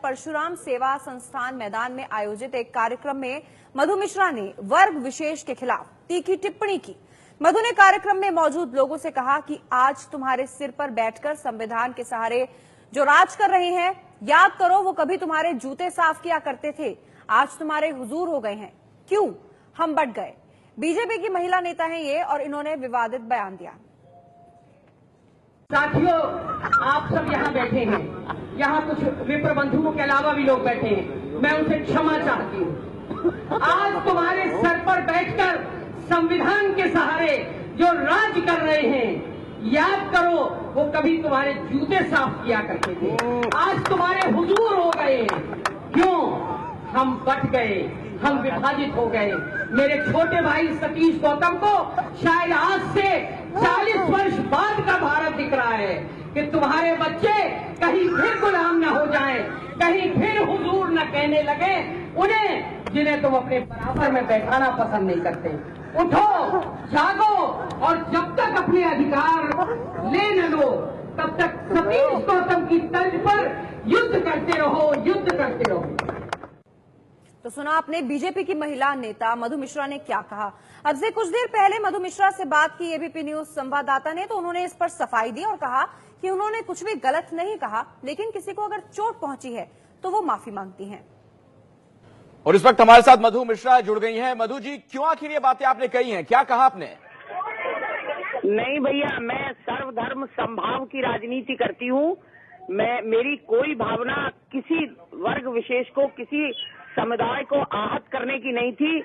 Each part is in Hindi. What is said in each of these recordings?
परशुराम सेवा संस्थान मैदान में आयोजित एक कार्यक्रम में मधु मिश्रा ने वर्ग विशेष के खिलाफ तीखी टिप्पणी की। मधु ने कार्यक्रम में मौजूद लोगों से कहा कि आज तुम्हारे सिर पर बैठकर संविधान के सहारे जो राज कर रहे हैं, याद करो वो कभी तुम्हारे जूते साफ किया करते थे, आज तुम्हारे हुजूर हो गए हैं, क्यों हम बट गए। बीजेपी की महिला नेता हैं ये, और इन्होंने विवादित बयान दिया। साथियों, आप सब यहाँ बैठे हैं, यहाँ कुछ विप्र बंधुओं के अलावा भी लोग बैठे हैं, मैं उनसे क्षमा चाहती हूँ। आज तुम्हारे सर पर बैठकर संविधान के सहारे जो राज कर रहे हैं, याद करो वो कभी तुम्हारे जूते साफ किया करते थे, आज तुम्हारे हुजूर हो गए, क्यों हम बट गए, हम विभाजित हो गए। मेरे छोटे भाई सतीश गौतम को शायद आज से 40 वर्ष बाद का भारत दिख रहा है कि तुम्हारे बच्चे कहीं फिर गुलाम न हो जाएं, कहीं फिर हुजूर न कहने लगे उन्हें जिन्हें तुम अपने बराबर में बैठाना पसंद नहीं करते। उठो, जागो, और जब तक अपने अधिकार ले न लो तब तक सतीश गौतम की तर्ज पर युद्ध करते रहो, युद्ध करते रहो। तो सुना आपने बीजेपी की महिला नेता मधु मिश्रा ने क्या कहा। अब से कुछ देर पहले मधु मिश्रा से बात की एबीपी न्यूज संवाददाता ने, तो उन्होंने इस पर सफाई दी और कहा कि उन्होंने कुछ भी गलत नहीं कहा, लेकिन किसी को अगर चोट पहुंची है तो वो माफी मांगती हैं। और इस वक्त हमारे साथ मधु मिश्रा जुड़ गई हैं। मधु जी, क्यों आखिर ये बातें आपने कही हैं, क्या कहा आपने? नहीं भैया, मैं सर्वधर्म समभाव की राजनीति करती हूँ। मेरी कोई भावना किसी वर्ग विशेष को, किसी समुदाय को आहत करने की नहीं थी,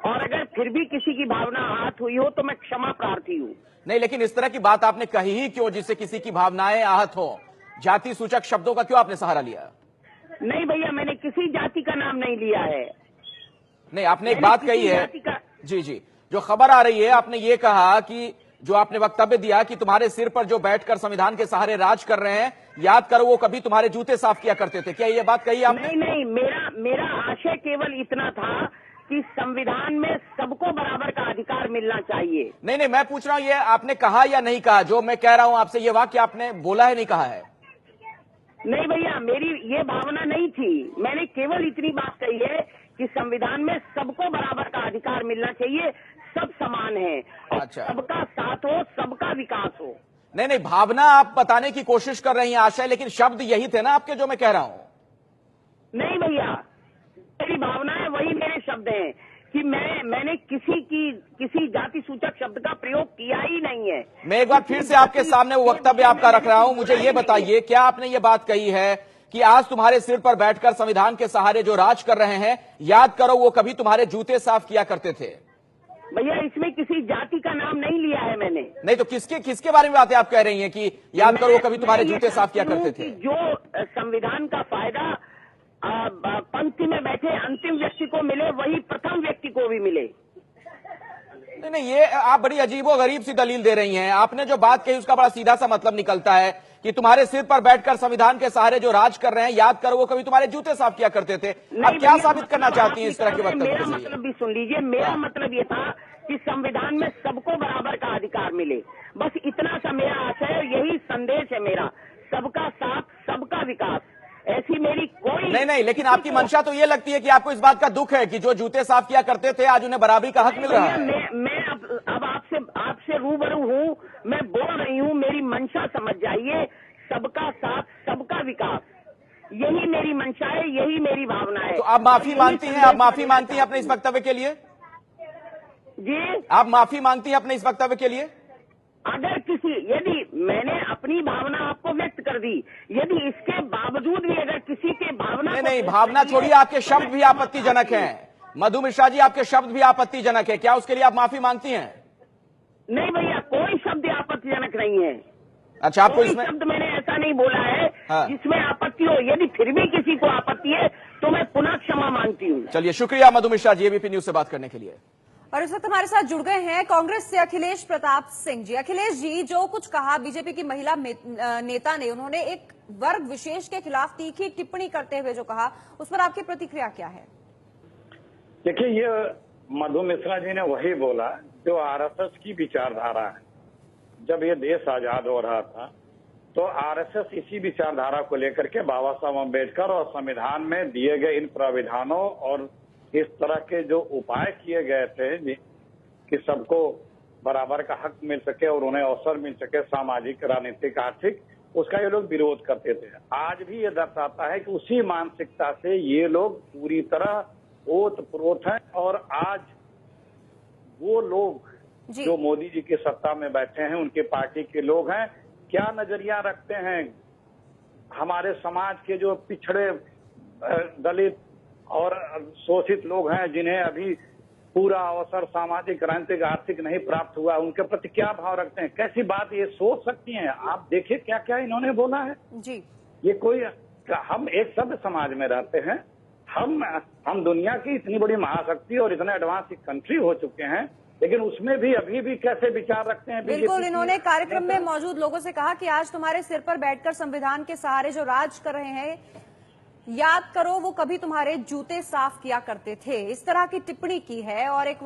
और अगर फिर भी किसी की भावना आहत हुई हो तो मैं क्षमा प्रार्थी हूँ। नहीं, लेकिन इस तरह की बात आपने कही ही क्यों, जिससे किसी की भावनाएं आहत हो? जाति सूचक शब्दों का क्यों आपने सहारा लिया? नहीं भैया, मैंने किसी जाति का नाम नहीं लिया है। नहीं, आपने एक बात कही है जी जी, जो खबर आ रही है, आपने ये कहा कि जो आपने वक्तव्य दिया कि तुम्हारे सिर पर जो बैठकर संविधान के सहारे राज कर रहे हैं, याद करो वो कभी तुम्हारे जूते साफ किया करते थे, क्या ये बात कही आपने? नहीं, मेरा आशय केवल इतना था कि संविधान में सबको बराबर का अधिकार मिलना चाहिए। नहीं, मैं पूछ रहा हूं ये आपने कहा या नहीं कहा? जो मैं कह रहा हूं आपसे, ये वाक्य आपने बोला है, नहीं कहा है? नहीं भैया, मेरी ये भावना नहीं थी। मैंने केवल इतनी बात कही है कि संविधान में सबको बराबर का अधिकार मिलना चाहिए, सब समान है, और अच्छा, सबका साथ हो, सबका विकास हो। नहीं, भावना आप बताने की कोशिश कर रही हैं आशय, लेकिन शब्द यही थे ना आपके जो मैं कह रहा हूं। नहीं भैया, मेरी भावना है, वही मेरे शब्द हैं कि मैंने किसी जाति सूचक शब्द का प्रयोग किया ही नहीं है। मैं एक बार फिर से आपके सामने वो वक्तव्य आपका रख रहा हूं। मुझे ये बताइए, क्या आपने ये बात कही है कि आज तुम्हारे सिर पर बैठकर संविधान के सहारे जो राज कर रहे हैं, याद करो वो कभी तुम्हारे जूते साफ किया करते थे? भैया, इसमें किसी जाति का नाम नहीं लिया है मैंने। नहीं तो किसके बारे में बातें आप कह रही हैं कि याद करो वो कभी तुम्हारे जूते साफ किया करते थे? जो संविधान का फायदा पंक्ति में बैठे अंतिम व्यक्ति को मिले, वही प्रथम व्यक्ति को भी मिले। नहीं, ये आप बड़ी अजीबोगरीब सी दलील दे रही हैं। आपने जो बात कही उसका बड़ा सीधा सा मतलब निकलता है कि तुम्हारे सिर पर बैठकर संविधान के सहारे जो राज कर रहे हैं, याद करो वो कभी तुम्हारे जूते साफ किया करते थे। आप क्या साबित करना चाहती हैं इस तरह के वक्तव्य? मेरा मतलब भी सुन लीजिए। मेरा मतलब ये था कि संविधान में सबको बराबर का अधिकार मिले, बस इतना सा मेरा आशय है, यही संदेश है मेरा। सबका साथ, सबका विकास, ऐसी मेरी कोई नहीं, लेकिन आपकी मंशा तो ये लगती है कि आपको इस बात का दुख है कि जो जूते साफ किया करते थे आज उन्हें बराबरी का हक मिल रहा है। मैं अब आपसे रूबरू हूँ, मैं बोल रही हूँ, मेरी मंशा समझ जाइए। सबका साथ, सबका विकास, यही मेरी मंशा है, यही मेरी भावना है। तो आप माफी मांगती हैं? आप माफी मांगती हैं अपने इस वक्तव्य के लिए? जी, आप माफी मांगती हैं अपने इस वक्तव्य के लिए? यदि मैंने अपनी भावना आपको व्यक्त कर दी, यदि इसके बावजूद भी अगर किसी के भावना नहीं, भावना छोड़िए, आपके शब्द भी आपत्तिजनक हैं। मधु मिश्रा जी, आपके शब्द भी आपत्तिजनक है, क्या उसके लिए आप माफी मांगती हैं? नहीं भैया, कोई शब्द आपत्तिजनक नहीं है। अच्छा, आपको इसमें शब्द मैंने ऐसा नहीं बोला है हाँ, जिसमें आपत्ति हो। यदि फिर भी किसी को आपत्ति है तो मैं पुनः क्षमा मांगती हूँ। चलिए, शुक्रिया मधु मिश्रा जी एबीपी न्यूज से बात करने के लिए। और इस वक्त हमारे साथ जुड़ गए हैं कांग्रेस से अखिलेश प्रताप सिंह जी। अखिलेश जी, जो कुछ कहा बीजेपी की महिला नेता ने, उन्होंने एक वर्ग विशेष के खिलाफ तीखी टिप्पणी करते हुए जो कहा, उस पर आपकी प्रतिक्रिया क्या है? देखिए, ये मधु मिश्रा जी ने वही बोला जो आरएसएस की विचारधारा है। जब ये देश आजाद हो रहा था तो आरएसएस इसी विचारधारा को लेकर के बाबा साहब अम्बेडकर और संविधान में दिए गए इन प्राविधानों और इस तरह के जो उपाय किए गए थे कि सबको बराबर का हक मिल सके और उन्हें अवसर मिल सके, सामाजिक, राजनीतिक, आर्थिक, उसका ये लोग विरोध करते थे। आज भी ये दर्शाता है कि उसी मानसिकता से ये लोग पूरी तरह ओतप्रोत हैं। और आज वो लोग जी। जो मोदी जी की सत्ता में बैठे हैं, उनके पार्टी के लोग हैं, क्या नजरिया रखते हैं हमारे समाज के जो पिछड़े दलित और शोषित लोग हैं, जिन्हें अभी पूरा अवसर सामाजिक, राजनीतिक, आर्थिक नहीं प्राप्त हुआ, उनके प्रति क्या भाव रखते हैं, कैसी बात ये सोच सकती हैं। आप देखिए क्या क्या इन्होंने बोला है जी। ये कोई, हम एक सभ्य समाज में रहते हैं, हम दुनिया की इतनी बड़ी महाशक्ति और इतने एडवांस कंट्री हो चुके हैं, लेकिन उसमें भी अभी भी कैसे विचार रखते हैं। बिल्कुल, इन्होंने कार्यक्रम में मौजूद लोगों से कहा कि आज तुम्हारे सिर पर बैठकर संविधान के सहारे जो राज कर रहे हैं, याद करो वो कभी तुम्हारे जूते साफ किया करते थे। इस तरह की टिप्पणी की है। और एक